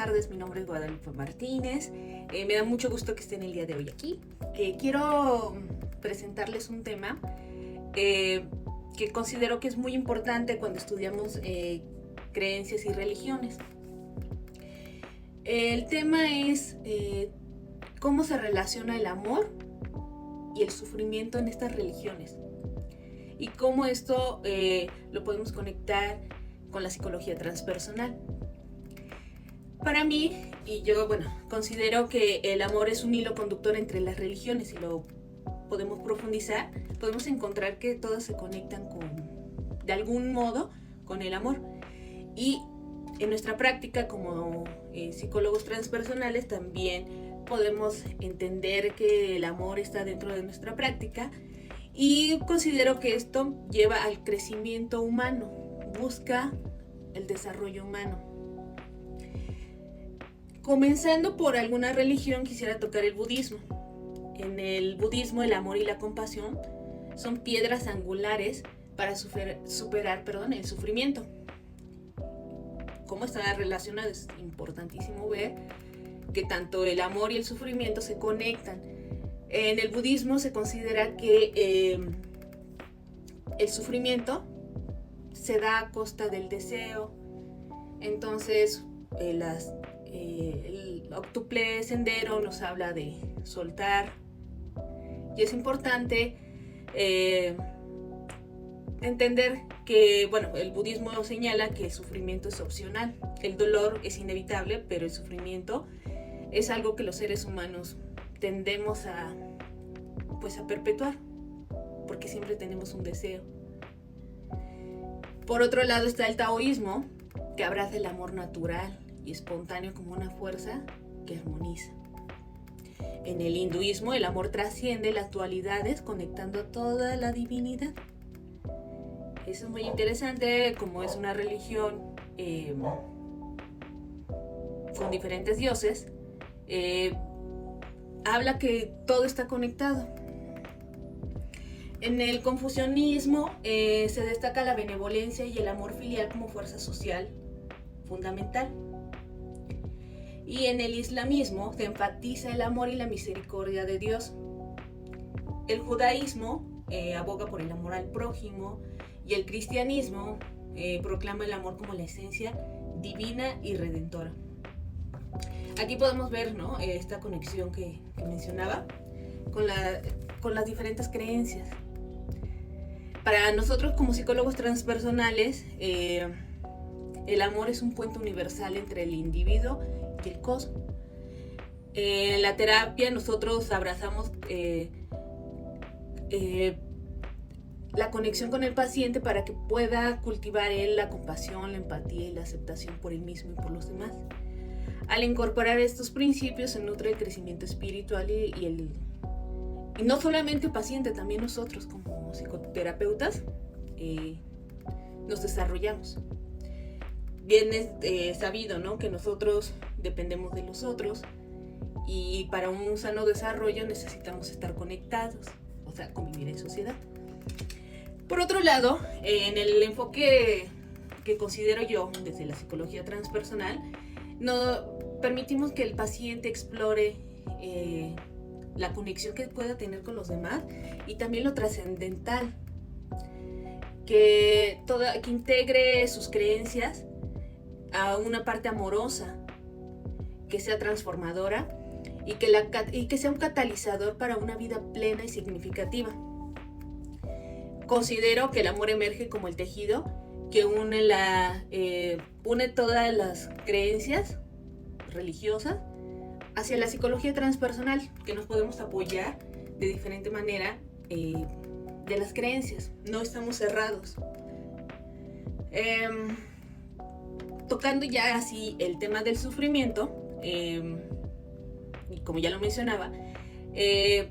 tardes, mi nombre es Guadalupe Martínez. Me da mucho gusto que estén el día de hoy aquí. Quiero presentarles un tema que considero que es muy importante cuando estudiamos creencias y religiones. El tema es cómo se relaciona el amor y el sufrimiento en estas religiones y cómo esto lo podemos conectar con la psicología transpersonal. Para mí, y yo considero que el amor es un hilo conductor entre las religiones, y lo podemos profundizar, podemos encontrar que todas se conectan de algún modo con el amor. Y en nuestra práctica como psicólogos transpersonales también podemos entender que el amor está dentro de nuestra práctica, y considero que esto lleva al crecimiento humano, busca el desarrollo humano. Comenzando por alguna religión, quisiera tocar el budismo. En el budismo, el amor y la compasión son piedras angulares para superar el sufrimiento. ¿Cómo están relacionados? Es importantísimo ver que tanto el amor y el sufrimiento se conectan. En el budismo se considera que el sufrimiento se da a costa del deseo. Entonces, el octuple sendero nos habla de soltar, y es importante entender que el budismo señala que el sufrimiento es opcional. El dolor es inevitable, pero el sufrimiento es algo que los seres humanos tendemos a perpetuar, porque siempre tenemos un deseo. Por otro lado está el taoísmo, que abraza el amor natural y espontáneo como una fuerza que armoniza. En el hinduismo, el amor trasciende las dualidades, conectando a toda la divinidad. Eso es muy interesante, como es una religión con diferentes dioses, habla que todo está conectado. En el confucianismo se destaca la benevolencia y el amor filial como fuerza social fundamental. Y en el islamismo se enfatiza el amor y la misericordia de Dios. El judaísmo aboga por el amor al prójimo, y el cristianismo proclama el amor como la esencia divina y redentora. Aquí podemos ver, esta conexión que mencionaba con las diferentes creencias. Para nosotros como psicólogos transpersonales, el amor es un puente universal entre el individuo y el cosmos. En la terapia nosotros abrazamos la conexión con el paciente para que pueda cultivar él la compasión, la empatía y la aceptación por él mismo y por los demás. Al incorporar estos principios se nutre el crecimiento espiritual y no solamente el paciente, también nosotros como psicoterapeutas nos desarrollamos. Bien es sabido, ¿no?, que nosotros dependemos de los otros, y para un sano desarrollo necesitamos estar conectados, convivir en sociedad. Por otro lado, en el enfoque que considero yo desde la psicología transpersonal, no permitimos que el paciente explore la conexión que pueda tener con los demás, y también lo trascendental, que integre sus creencias a una parte amorosa, que sea transformadora y que sea un catalizador para una vida plena y significativa. Considero que el amor emerge como el tejido que une todas las creencias religiosas hacia la psicología transpersonal, que nos podemos apoyar de diferente manera de las creencias. No estamos cerrados. Tocando ya así el tema del sufrimiento, y como ya lo mencionaba, en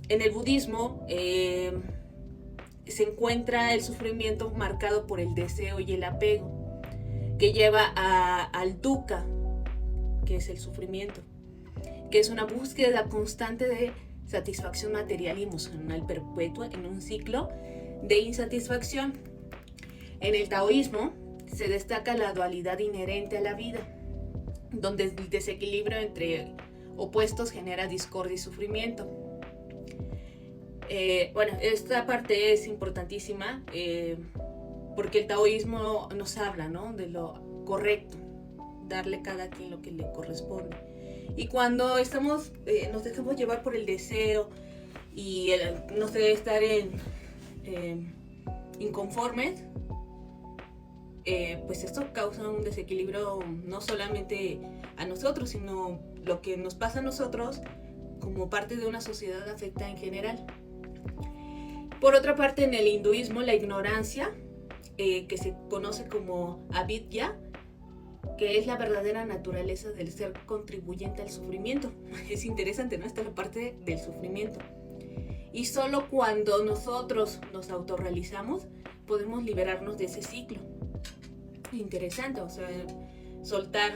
el budismo se encuentra el sufrimiento marcado por el deseo y el apego, que lleva al dukkha, que es el sufrimiento, que es una búsqueda constante de satisfacción material y emocional perpetua en un ciclo de insatisfacción. En el taoísmo se destaca la dualidad inherente a la vida, donde el desequilibrio entre opuestos genera discordia y sufrimiento. Bueno, esta parte es importantísima porque el taoísmo nos habla, ¿no?, de lo correcto, darle a cada quien lo que le corresponde. Y cuando nos dejamos llevar por el deseo y no sé, estar inconformes, pues esto causa un desequilibrio no solamente a nosotros, sino lo que nos pasa a nosotros como parte de una sociedad afecta en general. Por otra parte, en el hinduismo, la ignorancia, que se conoce como avidya, que es la verdadera naturaleza del ser contribuyente al sufrimiento. Es interesante, ¿no? Esta es la parte del sufrimiento. Y solo cuando nosotros nos autorrealizamos podemos liberarnos de ese ciclo. Interesante, o sea, soltar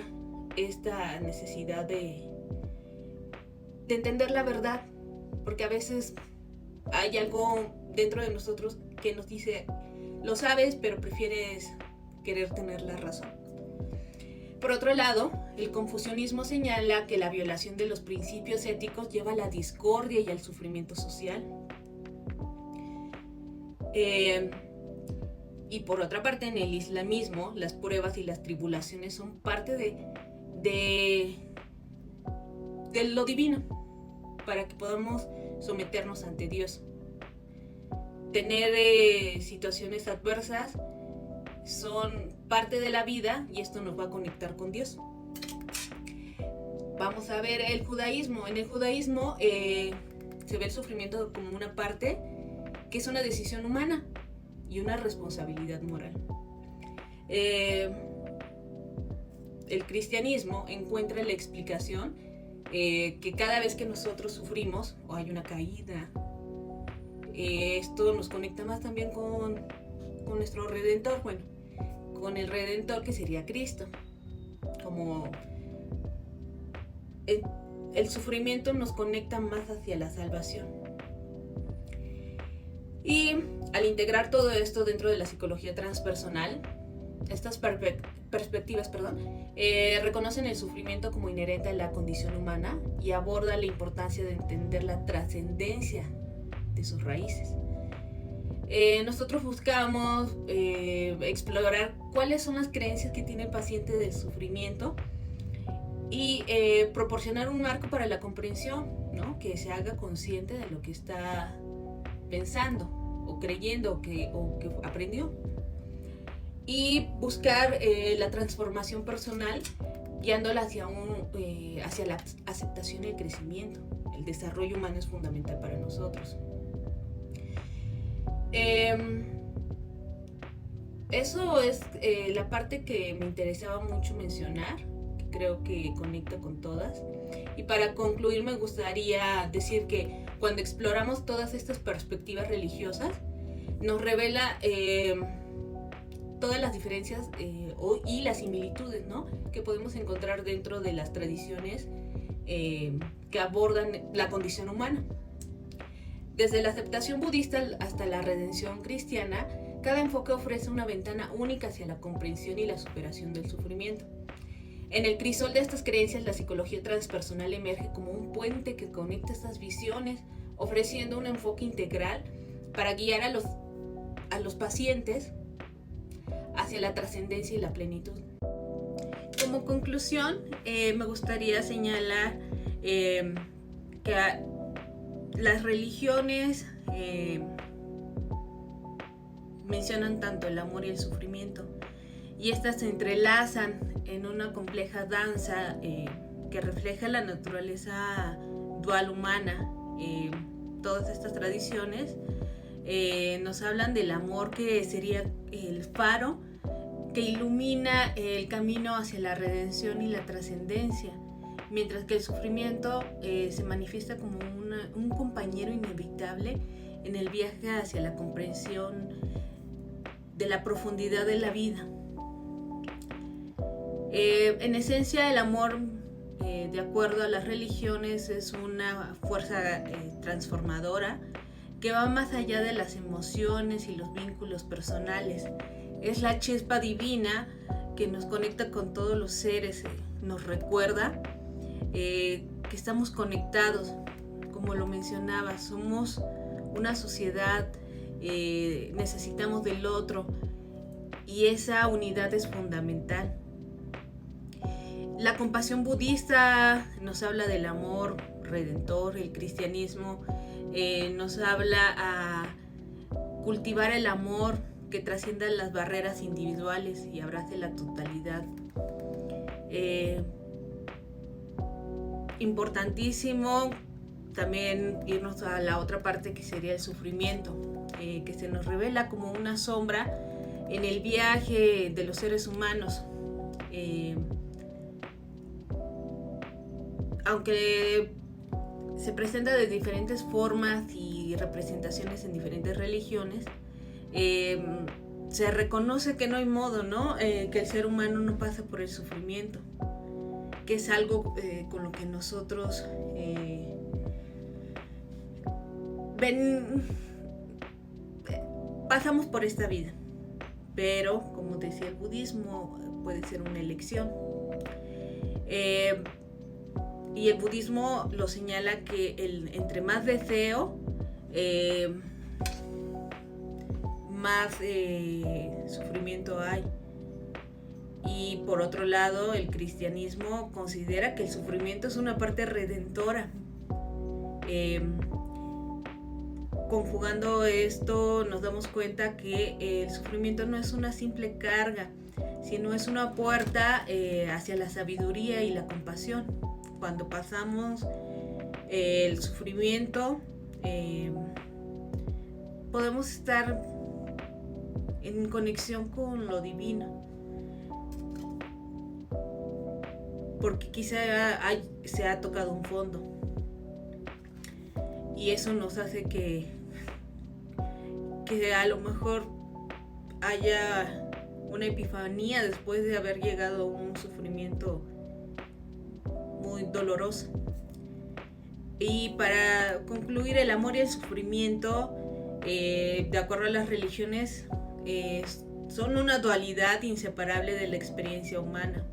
esta necesidad de entender la verdad, porque a veces hay algo dentro de nosotros que nos dice, lo sabes, pero prefieres querer tener la razón. Por otro lado, el confucianismo señala que la violación de los principios éticos lleva a la discordia y al sufrimiento social. Y por otra parte, en el islamismo, las pruebas y las tribulaciones son parte de lo divino, para que podamos someternos ante Dios. Tener situaciones adversas son parte de la vida y esto nos va a conectar con Dios. Vamos a ver el judaísmo. En el judaísmo se ve el sufrimiento como una parte que es una decisión humana y una responsabilidad moral. El cristianismo encuentra la explicación que cada vez que nosotros sufrimos o hay una caída, esto nos conecta más también con nuestro Redentor, bueno, con el Redentor, que sería Cristo. Como el sufrimiento nos conecta más hacia la salvación. Y al integrar todo esto dentro de la psicología transpersonal, estas perspectivas reconocen el sufrimiento como inherente a la condición humana y abordan la importancia de entender la trascendencia de sus raíces. Nosotros buscamos explorar cuáles son las creencias que tiene el paciente del sufrimiento y proporcionar un marco para la comprensión, ¿no?, que se haga consciente de lo que está pensando o creyendo o que aprendió, y buscar la transformación personal guiándola hacia la aceptación y el crecimiento. El desarrollo humano es fundamental para nosotros. Eso es la parte que me interesaba mucho mencionar, que creo que conecta con todas. Y para concluir, me gustaría decir que cuando exploramos todas estas perspectivas religiosas, nos revela todas las diferencias y las similitudes, ¿no?, que podemos encontrar dentro de las tradiciones que abordan la condición humana. Desde la aceptación budista hasta la redención cristiana, cada enfoque ofrece una ventana única hacia la comprensión y la superación del sufrimiento. En el crisol de estas creencias, la psicología transpersonal emerge como un puente que conecta estas visiones, ofreciendo un enfoque integral para guiar a los pacientes hacia la trascendencia y la plenitud. Como conclusión, me gustaría señalar que las religiones mencionan tanto el amor y el sufrimiento, y estas se entrelazan en una compleja danza que refleja la naturaleza dual humana. Todas estas tradiciones nos hablan del amor, que sería el faro que ilumina el camino hacia la redención y la trascendencia, mientras que el sufrimiento se manifiesta como un compañero inevitable en el viaje hacia la comprensión de la profundidad de la vida. En esencia, el amor, de acuerdo a las religiones, es una fuerza transformadora que va más allá de las emociones y los vínculos personales. Es la chispa divina que nos conecta con todos los seres nos recuerda que estamos conectados, como lo mencionaba, somos una sociedad, necesitamos del otro y esa unidad es fundamental. La compasión budista nos habla del amor redentor, el cristianismo nos habla a cultivar el amor que trascienda las barreras individuales y abrace la totalidad. Importantísimo también irnos a la otra parte que sería el sufrimiento, que se nos revela como una sombra en el viaje de los seres humanos. Aunque se presenta de diferentes formas y representaciones en diferentes religiones, se reconoce que no hay modo, ¿no? Que el ser humano no pasa por el sufrimiento, que es algo con lo que nosotros pasamos por esta vida. Pero, como decía el budismo, puede ser una elección. Y el budismo lo señala que entre más deseo, más sufrimiento hay. Y por otro lado, el cristianismo considera que el sufrimiento es una parte redentora. Conjugando esto, nos damos cuenta que el sufrimiento no es una simple carga, sino es una puerta hacia la sabiduría y la compasión. Cuando pasamos el sufrimiento, podemos estar en conexión con lo divino, porque quizá se ha tocado un fondo y eso nos hace que a lo mejor haya una epifanía después de haber llegado a un sufrimiento muy doloroso. Y para concluir, el amor y el sufrimiento, de acuerdo a las religiones, son una dualidad inseparable de la experiencia humana.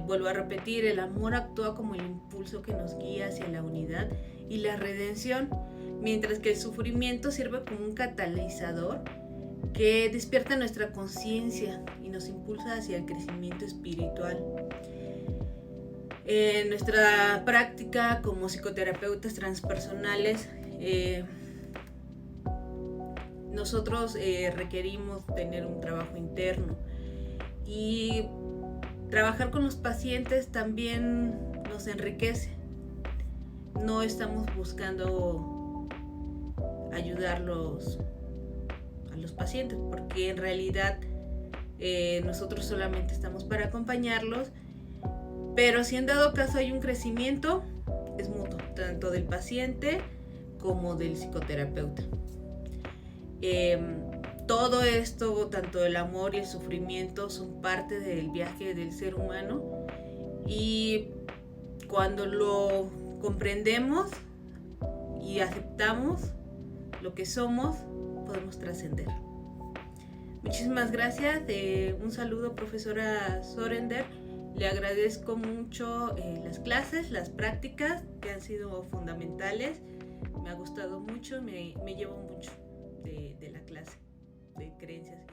Vuelvo a repetir, el amor actúa como el impulso que nos guía hacia la unidad y la redención, mientras que el sufrimiento sirve como un catalizador que despierta nuestra conciencia y nos impulsa hacia el crecimiento espiritual. En nuestra práctica como psicoterapeutas transpersonales, nosotros requerimos tener un trabajo interno y trabajar con los pacientes también nos enriquece. No estamos buscando ayudarlos a los pacientes, porque en realidad nosotros solamente estamos para acompañarlos, pero si en dado caso hay un crecimiento, es mutuo, tanto del paciente como del psicoterapeuta. Todo esto, tanto el amor y el sufrimiento, son parte del viaje del ser humano, y cuando lo comprendemos y aceptamos lo que somos, podemos trascender. Muchísimas gracias. Un saludo, profesora Sorender. Le agradezco mucho las clases, las prácticas que han sido fundamentales. Me ha gustado mucho, me llevo mucho de la clase de creencias y